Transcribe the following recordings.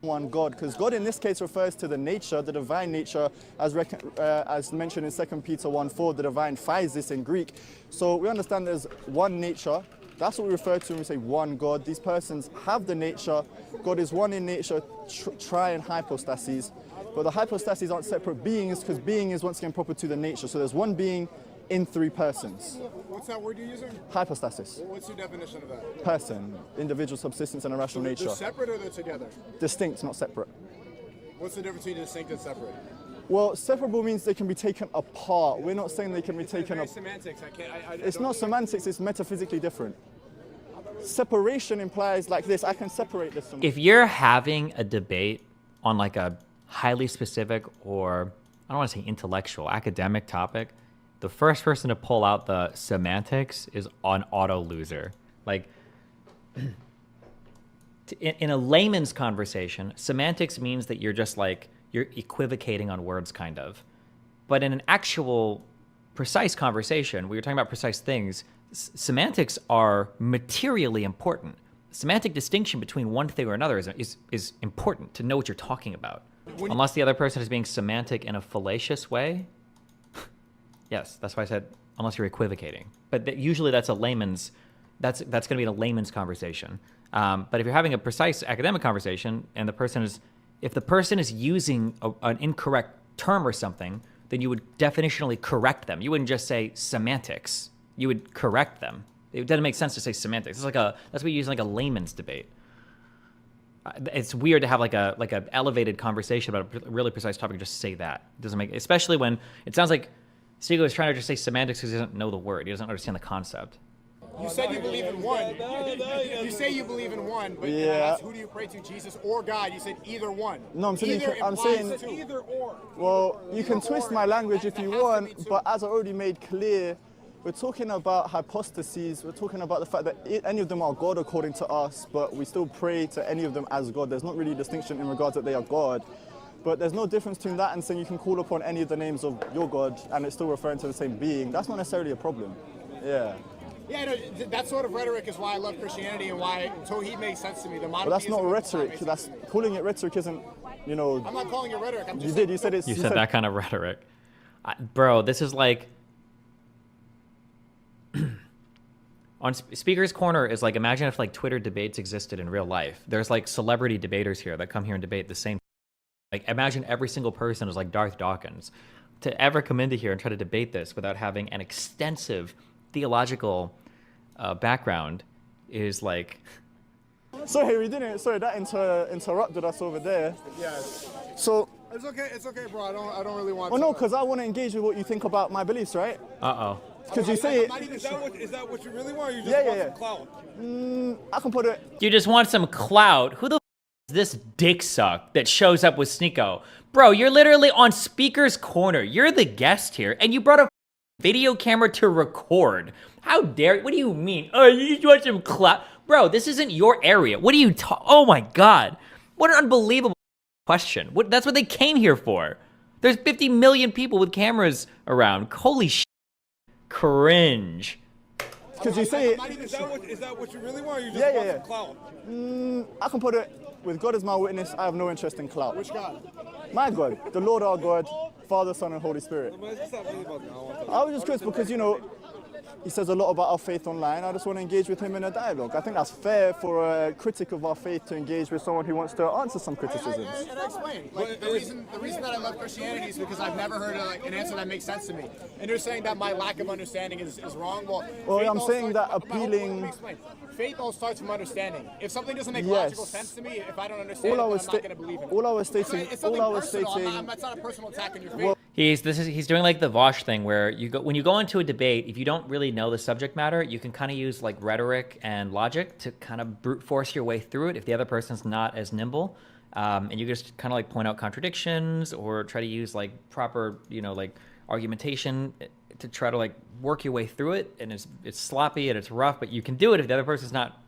one God, because God in this case refers to the nature, the divine nature, as mentioned in 2 Peter 1:4, the divine physis in Greek. So we understand there's one nature. That's what we refer to when we say one God. These persons have the nature. God is one in nature, tri and hypostases. But the hypostases aren't separate beings, because being is once again proper to the nature. So there's one being in three persons. What's that word you're using? Hypostasis. What's your definition of that? Person, individual subsistence and a rational nature. They're separate or they're together? Distinct, not separate. What's the difference between distinct and separate? Well, separable means they can be taken apart. We're not saying they can be taken apart. Semantics. It's not semantics, it's metaphysically different. Separation implies like this, I can separate this from... If you're having a debate on like a highly specific or, I don't want to say intellectual, academic topic, the first person to pull out the semantics is an auto loser. Like, in a layman's conversation, semantics means that you're just like, you're equivocating on words, kind of. But in an actual precise conversation, where you're talking about precise things, semantics are materially important. Semantic distinction between one thing or another is important to know what you're talking about. Unless the other person is being semantic in a fallacious way. Yes, that's why I said unless you're equivocating. But usually that's a layman's, that's going to be a layman's conversation. But if you're having a precise academic conversation and the person is, if the person is using an incorrect term or something, then you would definitionally correct them. You wouldn't just say semantics. You would correct them. It doesn't make sense to say semantics. It's like that's what you use in like a layman's debate. It's weird to have like a elevated conversation about a really precise topic and just say that. It doesn't make, especially when it sounds like Sneako is trying to just say semantics because he doesn't know the word. He doesn't understand the concept. You said you believe in one. You say you believe in one, but Yeah. I asked, who do you pray to, Jesus or God? You said either one. No, I'm saying, Either or. well, you can twist my language if you want, but as I already made clear, we're talking about hypostases. We're talking about the fact that any of them are God according to us, but we still pray to any of them as God. There's not really a distinction in regards that they are God. But there's no difference between that and saying you can call upon any of the names of your God and it's still referring to the same being. That's not necessarily a problem. Yeah. Yeah, no, that sort of rhetoric is why I love Christianity and why Tawhid makes sense to me. But that's not rhetoric. That's calling it rhetoric isn't, you know. I'm not calling it rhetoric. I'm just you did. You said it's. You said that kind of rhetoric, bro. This is like. On Speaker's Corner is like, imagine if like Twitter debates existed in real life. There's like celebrity debaters here that come here and debate the same. Like, imagine every single person is like Darth Dawkins. To ever come into here and try to debate this without having an extensive theological background is like... Sorry, we didn't. Sorry, that interrupted us over there. Yeah. So... It's okay, bro. I don't really want well, to... no, because I want to engage with what you think about my beliefs, right? Uh-oh. Because you say it... Is that what you really want, or you just want some clout? I can put it... You just want some clout? Who the is this dick suck that shows up with Sneako? Bro, you're literally on Speaker's Corner. You're the guest here, and you brought a video camera to record. How dare you? What do you mean? Oh, you just want some clout? Bro, this isn't your area. What are you oh my God. What an unbelievable question. That's what they came here for. There's 50 million people with cameras around. Holy shit. Cringe. Because you say it... Is that what you really want, or you just want some clout? I can put it... With God as my witness, I have no interest in clout. Which God? My God, the Lord our God, Father, Son, and Holy Spirit. I was just curious because, you know, he says a lot about our faith online. I just want to engage with him in a dialogue. I think that's fair for a critic of our faith to engage with someone who wants to answer some criticisms. And I explain. Like, the reason that I love Christianity is because I've never heard an answer that makes sense to me. And you're saying that my lack of understanding is wrong. Well, I'm saying that appealing... Faith all starts from understanding. If something doesn't make logical sense to me, if I don't understand it, I'm not going to believe in it. All I was stating... It's not a personal attack on your faith. He's doing like the Vosh thing where when you go into a debate, if you don't really know the subject matter, you can kind of use like rhetoric and logic to kind of brute force your way through it if the other person's not as nimble. And you just kind of like point out contradictions or try to use like proper, you know, like argumentation to try to like work your way through it. And it's sloppy and it's rough, but you can do it if the other person's not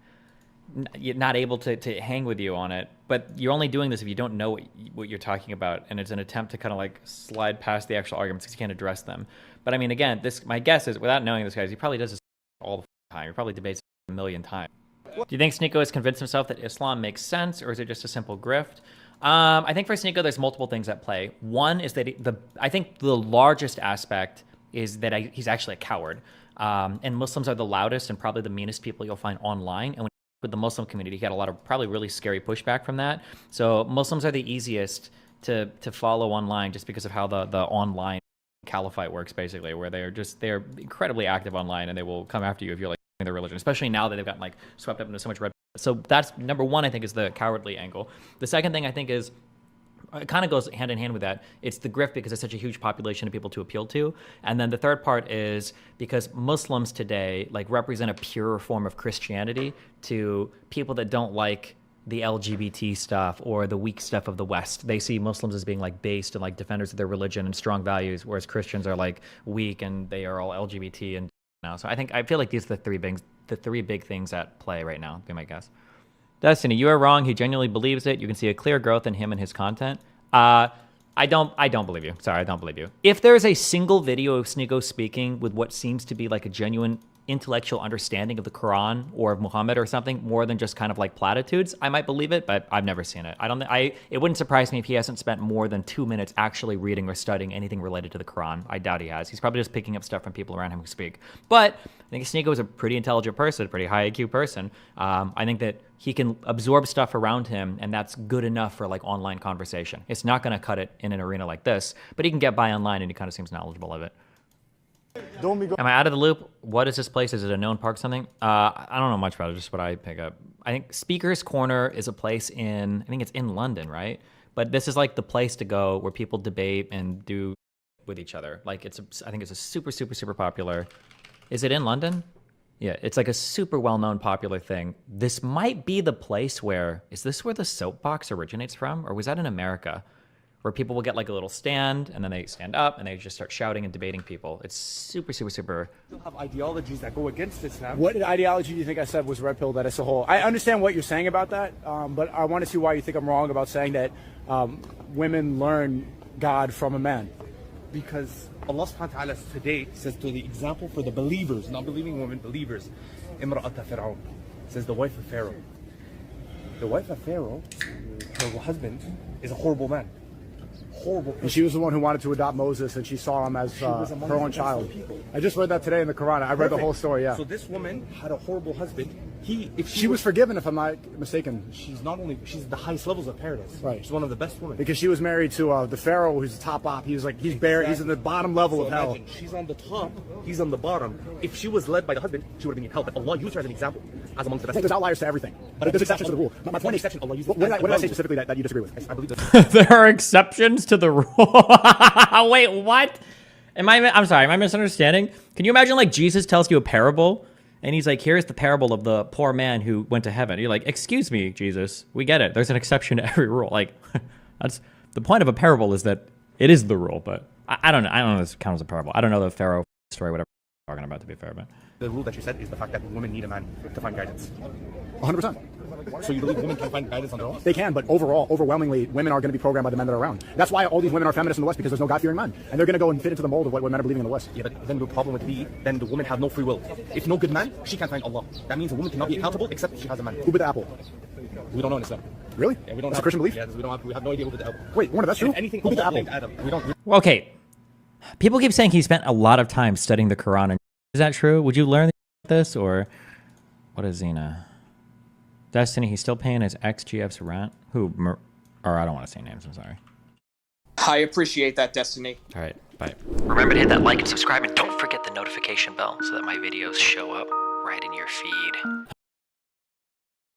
able to hang with you on it. But you're only doing this if you don't know what you're talking about, and it's an attempt to kind of like slide past the actual arguments because you can't address them. But I mean, again, my guess is, without knowing this guy, he probably does this all the time. He probably debates a million times. Do you think Sneako has convinced himself that Islam makes sense, or is it just a simple grift? I think for Sneako, there's multiple things at play. One is that I think the largest aspect is that he's actually a coward. And Muslims are the loudest and probably the meanest people you'll find online. And with the Muslim community, he got a lot of probably really scary pushback from that. So Muslims are the easiest to follow online just because of how the online caliphate works, basically, where they're incredibly active online and they will come after you if you're like their religion, especially now that they've gotten like swept up into so much red. So that's number one, I think, is the cowardly angle. The second thing I think is, it kind of goes hand in hand with that. It's the grift because it's such a huge population of people to appeal to. And then the third part is because Muslims today like represent a purer form of Christianity to people that don't like the LGBT stuff or the weak stuff of the West. They see Muslims as being like based and like defenders of their religion and strong values, whereas Christians are like weak and they are all LGBT and now. So I feel like these are the three big things at play right now, be my guess. Destiny, you are wrong. He genuinely believes it. You can see a clear growth in him and his content. I don't believe you. Sorry, I don't believe you. If there's a single video of Sneako speaking with what seems to be like a genuine intellectual understanding of the Quran or of Muhammad or something more than just kind of like platitudes, I might believe it, but I've never seen it. It wouldn't surprise me if he hasn't spent more than 2 minutes actually reading or studying anything related to the Quran. I doubt he has. He's probably just picking up stuff from people around him who speak. But I think Sneako is a pretty intelligent person, a pretty high IQ person. I think that he can absorb stuff around him, and that's good enough for like online conversation. It's not going to cut it in an arena like this, but he can get by online, and he kind of seems knowledgeable of it. Am I out of the loop? What is this place? Is it a known park something? I don't know much about it, just what I pick up. I think Speaker's Corner is a place I think it's in London, right? But this is like the place to go where people debate and do with each other. Like I think it's a super, super, super popular. Is it in London? Yeah, it's like a super well-known popular thing. This might be the place is this where the soapbox originates from? Or was that in America? Where people will get like a little stand and then they stand up and they just start shouting and debating people. It's super, super, super. Still have ideologies that go against Islam. What ideology do you think I said was red pill that as a whole? I understand what you're saying about that, but I want to see why you think I'm wrong about saying that women learn God from a man. Because Allah subhanahu wa ta'ala today says to the example for the believers, not believing women, believers, Imra'ata Fir'aun, says the wife of Pharaoh. The wife of Pharaoh, her husband, is a horrible man. Horrible. And she was the one who wanted to adopt Moses, and she saw him as her own child. I just read that today in the Quran. I read the whole story. Yeah. So this woman had a horrible husband. If she was forgiven, if I'm not mistaken. She's the highest levels of paradise. Right. She's one of the best women. Because she was married to the Pharaoh, who's the top op. He's bare. He's in the bottom level of hell. She's on the top. He's on the bottom. If she was led by the husband, she would have been in hell. But Allah used her as an example, as amongst the best. I think there's outliers to everything. But there's exceptions to the rule. My point is, Allah used. What did I say specifically that you disagree with? I believe that there are exceptions to the rule. Wait, what? I'm sorry, am I misunderstanding? Can you imagine like Jesus tells you a parable and he's like, here's the parable of the poor man who went to heaven. You're like, excuse me, Jesus, we get it. There's an exception to every rule. Like, that's the point of a parable is that it is the rule, but I don't know. I don't know if this counts as a parable. I don't know the Pharaoh story, whatever you're talking about, to be fair, but the rule that you said is the fact that women need a man to find guidance. 100%. So you believe women can find guidance on their own? They can, but overwhelmingly, women are going to be programmed by the men that are around. That's why all these women are feminists in the West, because there's no God-fearing men. And they're going to go and fit into the mold of what men are believing in the West. Yeah, but then the problem would be, then the women have no free will. If no good man, she can't find Allah. That means a woman cannot be accountable except she has a man. Who bit the apple? We don't know in Islam. Really? Yeah, we don't. That's a Christian belief? Yeah, we have no idea who bit the apple. Wait, Warner, that's true? Anything who bit the apple? Adam. Well, okay. People keep saying he spent a lot of time studying the Quran. And is that true? Would you learn this, or what is Zena? Destiny, he's still paying his ex-GF's rent? Or I don't want to say names, I'm sorry. I appreciate that, Destiny. All right, bye. Remember to hit that like and subscribe, and don't forget the notification bell so that my videos show up right in your feed.